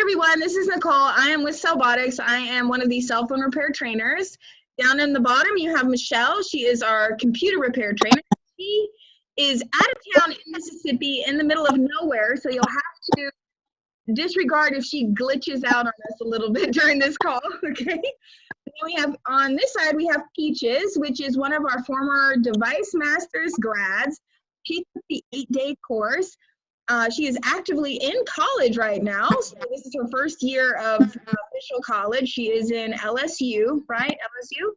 everyone, this is Nicole. I am with Cellbotics. I am one of the cell phone repair trainers. Down in the bottom, you have Michelle. She is our computer repair trainer. She is out of town in Mississippi in the middle of nowhere, so you'll have to disregard if she glitches out on us a little bit during this call, okay? Then we have, on this side, we have Peaches, which is one of our former Device Masters grads. She took the 8-day course. She is actively in college right now. So this is her first year of official college. She is in LSU, right? LSU?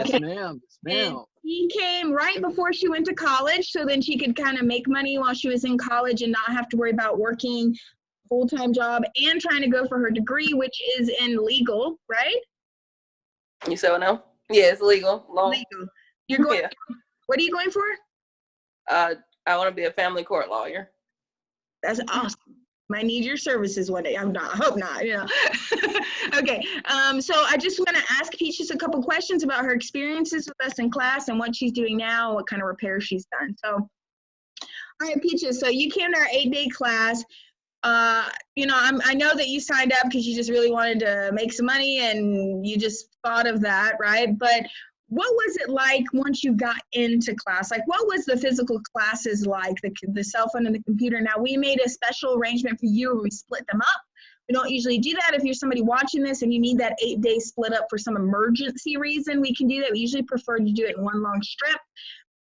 Okay. Yes, ma'am. Yes, ma'am. She came right before she went to college, so then she could kind of make money while she was in college and not have to worry about working a full-time job and trying to go for her degree, which is in legal, right? You said no? Yeah, it's legal. Legal. You're going. Yeah. What are you going for? I want to be a family court lawyer. That's awesome. Might need your services one day. I hope not, you know. Okay, so I just want to ask Peaches a couple questions about her experiences with us in class and what she's doing now, what kind of repairs she's done. So, all right, Peaches, so you came to our 8-day class. You know, I know that you signed up because you just really wanted to make some money and you just thought of that, right? But what was it like once you got into class? Like, what was the physical classes like, the cell phone and the computer? Now, we made a special arrangement for you where we split them up. We don't usually do that. If you're somebody watching this and you need that 8-day split up for some emergency reason, we can do that. We usually prefer to do it in one long strip.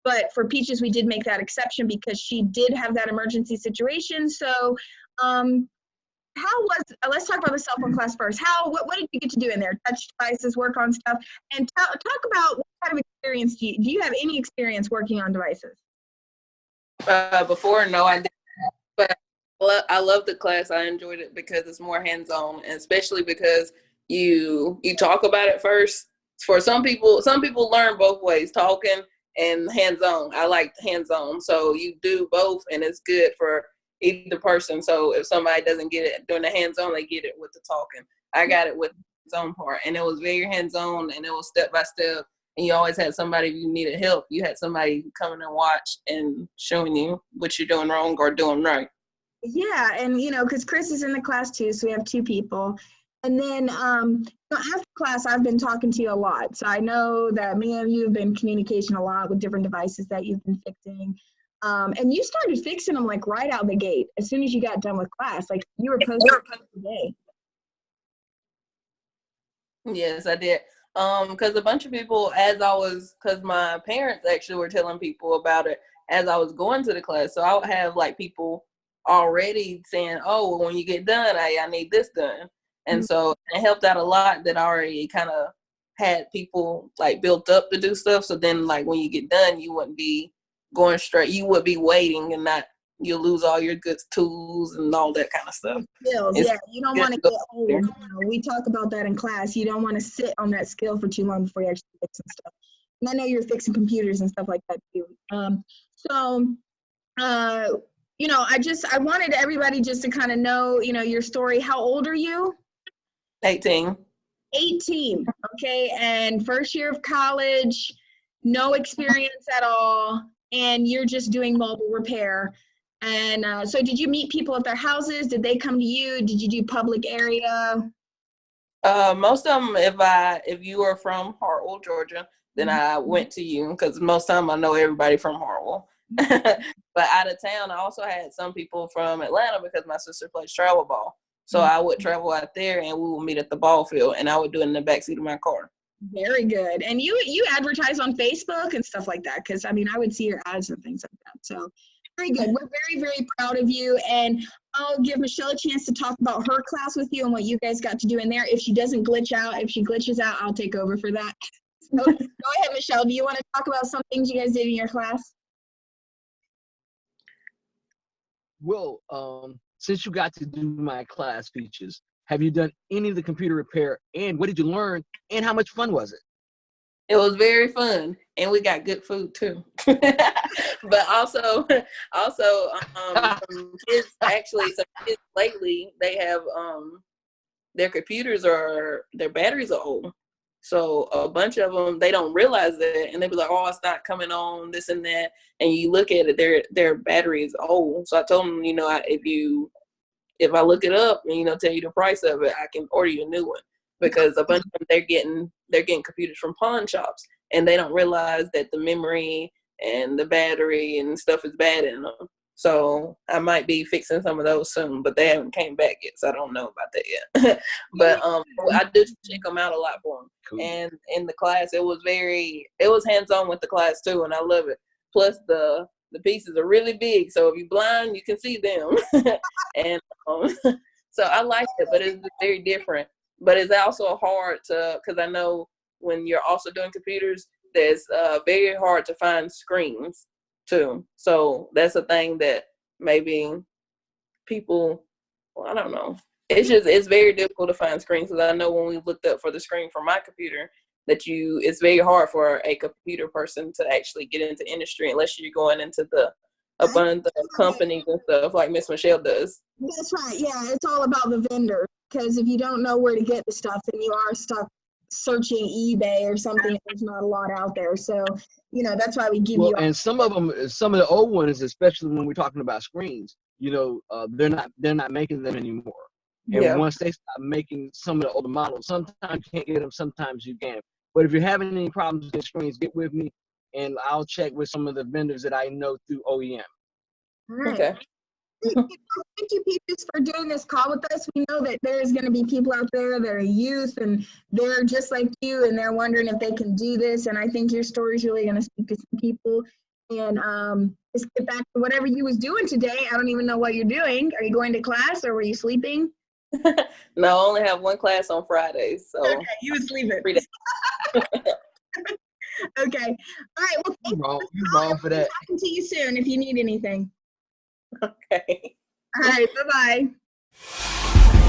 But for Peaches, we did make that exception because she did have that emergency situation. So, let's talk about the cell phone class first. What did you get to do in there? Touch devices, work on stuff, and talk about what kind of experience do you have any experience working on devices? Before, no, I didn't. But I love the class. I enjoyed it because it's more hands-on, and especially because you talk about it first. For some people learn both ways, talking and hands-on. I like hands-on, so you do both, and it's good for either person. So if somebody doesn't get it during the hands-on, they get it with the talking. I got it with the hands-on part, and it was very hands-on, and it was step by step. And you always had somebody, if you needed help, you had somebody coming and watch and showing you what you're doing wrong or doing right. Yeah, and you know, because Chris is in the class too, so we have 2 people. And then after class, I've been talking to you a lot, so I know that me and you have been communicating a lot with different devices that you've been fixing. And you started fixing them like right out the gate as soon as you got done with class. Like you were posting today. Yes, I did. Because a bunch of people, because my parents actually were telling people about it as I was going to the class. So I would have like people already saying, "Oh, well, when you get done, I need this done." And so it helped out a lot that I already kind of had people like built up to do stuff. So then like when you get done, you wouldn't be going straight. You would be waiting and you'll lose all your good tools and all that kind of stuff. Skills, yeah, you don't want to get old. You know, we talk about that in class. You don't want to sit on that skill for too long before you actually fix some stuff. And I know you're fixing computers and stuff like that too. You know, I wanted everybody just to kind of know, you know, your story. How old are you? 18. 18, okay, and first year of college, no experience at all, and you're just doing mobile repair. And so did you meet people at their houses? Did they come to you? Did you do public area? Most of them, if you were from Hartwell, Georgia, then I went to you because most of the time I know everybody from Hartwell. But out of town, I also had some people from Atlanta because my sister plays travel ball. So I would travel out there and we would meet at the ball field and I would do it in the backseat of my car. Very good. And you advertise on Facebook and stuff like that? Because, I mean, I would see your ads and things like that. So very good. We're very, very proud of you. And I'll give Michelle a chance to talk about her class with you and what you guys got to do in there. If she doesn't glitch out, if she glitches out, I'll take over for that. So go ahead, Michelle. Do you want to talk about some things you guys did in your class? Well, since you got to do my class features, have you done any of the computer repair, and what did you learn, and how much fun was it? It was very fun, and we got good food too. But also, some kids lately, they have their their batteries are old. So a bunch of them, they don't realize that, and they be like, "Oh, it's not coming on, this and that." And you look at it, their battery is old. So I told them, you know, if you if I look it up and, tell you the price of it, I can order you a new one, because a bunch of them, they're getting computers from pawn shops, and they don't realize that the memory and the battery and stuff is bad in them. So I might be fixing some of those soon, but they haven't came back yet, so I don't know about that yet. But I do check them out a lot for them. Cool. And in the class, it was hands-on with the class too, and I love it. Plus the pieces are really big, so if you're blind, you can see them. And so I like it, but it's very different. But it's also hard because I know when you're also doing computers, there's very hard to find screens too. So that's a thing that maybe people, I don't know. It's very difficult to find screens, because I know when we looked up for the screen for my computer, it's very hard for a computer person to actually get into industry unless you're going into a bunch of companies and stuff like Miss Michelle does. That's right. Yeah, it's all about the vendor, because if you don't know where to get the stuff, then you are stuck searching eBay or something. There's not a lot out there, so that's why we give you. And some of the old ones, especially when we're talking about screens, they're not making them anymore. And once they stop making some of the older models, sometimes you can't get them, sometimes you can. But if you're having any problems with the screens, get with me, and I'll check with some of the vendors that I know through OEM. All right. Okay. Thank you, Peaches, for doing this call with us. We know that there's going to be people out there that are youth, and they're just like you, and they're wondering if they can do this. And I think your story is really going to speak to some people. And just get back to whatever you was doing today. I don't even know what you're doing. Are you going to class, or were you sleeping? No, I only have one class on Fridays. So okay, you was sleeping. Okay. All right. Well, thank you wrong for that. Talking to you soon if you need anything. Okay. All right. Bye-bye.